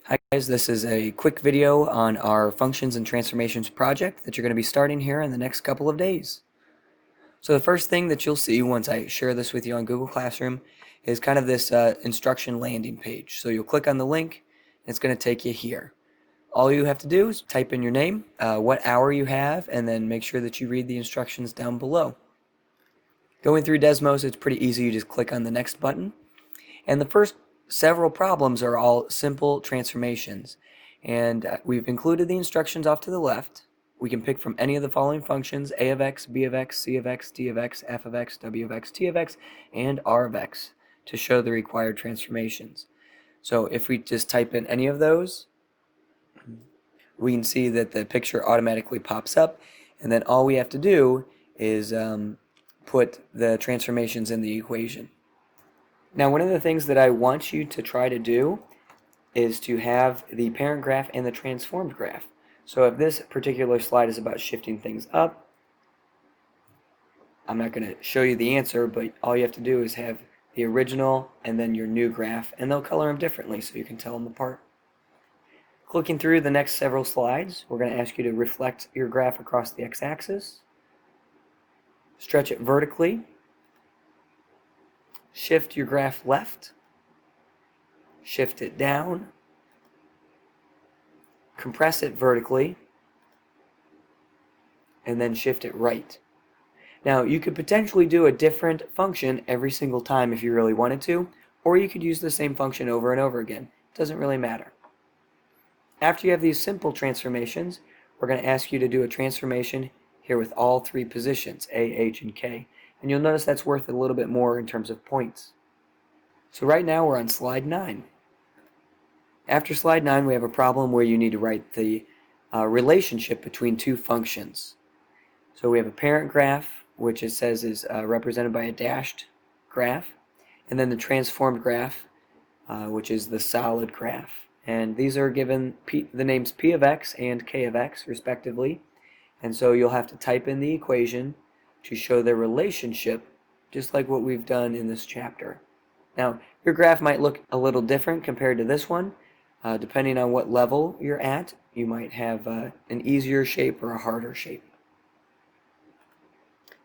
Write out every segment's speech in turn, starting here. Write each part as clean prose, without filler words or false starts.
Hi guys, this is a quick video on our functions and transformations project that you're going to be starting here in the next couple of days. So the first thing that you'll see once I share this with you on Google Classroom is kind of this instruction landing page. So you'll click on the link and it's going to take you here. All you have to do is type in your name, what hour you have, and then make sure that you read the instructions down below. Going through Desmos, it's pretty easy. You just click on the next button. And the first several problems are all simple transformations. And we've included the instructions off to the left. We can pick from any of the following functions: a of x, b of x, c of x, d of x, f of x, w of x, t of x, and r of x to show the required transformations. So if we just type in any of those, we can see that the picture automatically pops up, and then all we have to do is put the transformations in the equation. Now, one of the things that I want you to try to do is to have the parent graph and the transformed graph. So if this particular slide is about shifting things up, I'm not going to show you the answer, but all you have to do is have the original and then your new graph, and they'll color them differently so you can tell them apart. Clicking through the next several slides, we're going to ask you to reflect your graph across the x-axis, stretch it vertically, shift your graph left, shift it down, compress it vertically, and then shift it right. Now, you could potentially do a different function every single time if you really wanted to, or you could use the same function over and over again. It doesn't really matter. After you have these simple transformations, we're going to ask you to do a transformation here with all three positions, A, H, and K. And you'll notice that's worth a little bit more in terms of points. So right now we're on slide 9. After slide 9, we have a problem where you need to write the relationship between two functions. So we have a parent graph, which it says is represented by a dashed graph, and then the transformed graph, which is the solid graph. And these are given the names P of x and K of x, respectively. And so you'll have to type in the equation to show their relationship, just like what we've done in this chapter. Now, your graph might look a little different compared to this one. Depending on what level you're at, you might have an easier shape or a harder shape.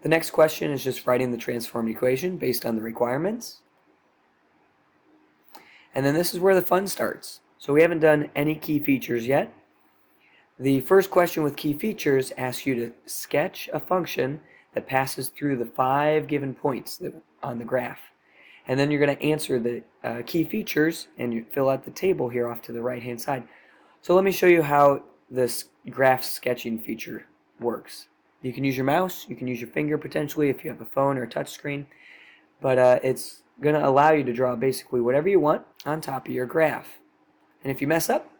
The next question is just writing the transformed equation based on the requirements. And then this is where the fun starts. So we haven't done any key features yet. The first question with key features asks you to sketch a function that passes through the 5 given points on the graph. And then you're going to answer the key features, and you fill out the table here off to the right hand side. So let me show you how this graph sketching feature works. You can use your mouse, you can use your finger potentially if you have a phone or a touch screen, but it's going to allow you to draw basically whatever you want on top of your graph. And if you mess up,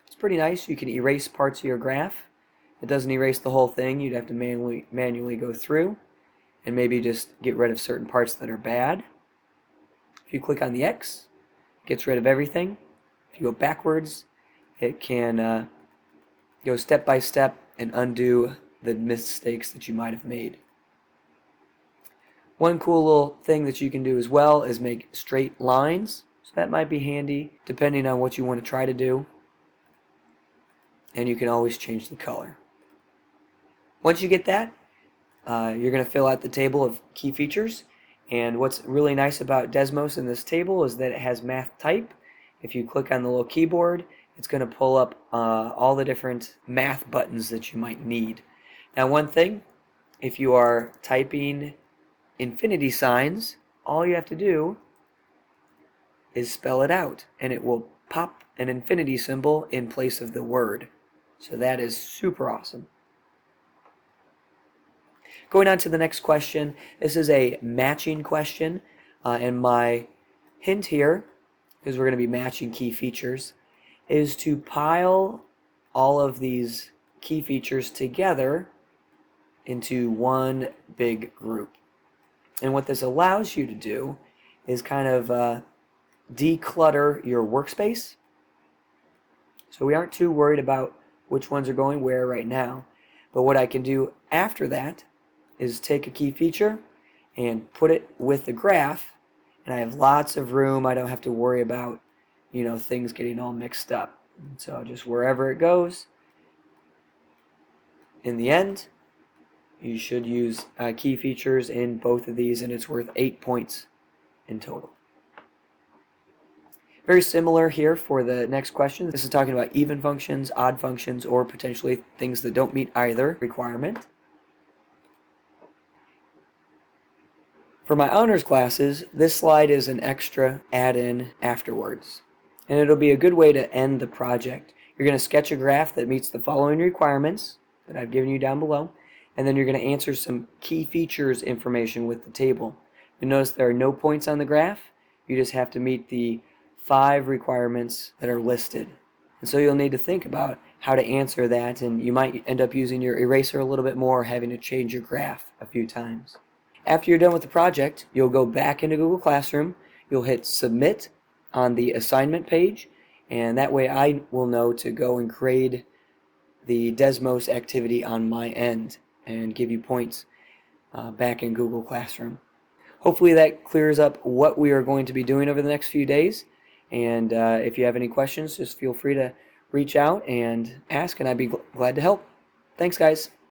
it's pretty nice. You can erase parts of your graph. It doesn't erase the whole thing. You'd have to manually go through and maybe just get rid of certain parts that are bad. If you click on the X, it gets rid of everything. If you go backwards, it can go step by step and undo the mistakes that you might have made. One cool little thing that you can do as well is make straight lines. So that might be handy depending on what you want to try to do. And you can always change the color. Once you get that, you're going to fill out the table of key features. And what's really nice about Desmos in this table is that it has math type. If you click on the little keyboard, it's going to pull up all the different math buttons that you might need. Now, one thing, if you are typing infinity signs, all you have to do is spell it out, and it will pop an infinity symbol in place of the word. So that is super awesome. Going on to the next question, this is a matching question, and my hint here, because we're going to be matching key features, is to pile all of these key features together into one big group. And what this allows you to do is kind of declutter your workspace. So we aren't too worried about which ones are going where right now. But what I can do after that is take a key feature and put it with the graph, and I have lots of room. I don't have to worry about, things getting all mixed up. So just wherever it goes, in the end, you should use key features in both of these, and it's worth 8 points in total. Very similar here for the next question. This is talking about even functions, odd functions, or potentially things that don't meet either requirement. For my honors classes, this slide is an extra add-in afterwards, and it'll be a good way to end the project. You're going to sketch a graph that meets the following requirements that I've given you down below, and then you're going to answer some key features information with the table. You'll notice there are no points on the graph. You just have to meet the 5 requirements that are listed. And so you'll need to think about how to answer that, and you might end up using your eraser a little bit more, having to change your graph a few times. After you're done with the project, you'll go back into Google Classroom, you'll hit Submit on the assignment page, and that way I will know to go and grade the Desmos activity on my end and give you points back in Google Classroom. Hopefully that clears up what we are going to be doing over the next few days, and if you have any questions, just feel free to reach out and ask, and I'd be glad to help. Thanks, guys.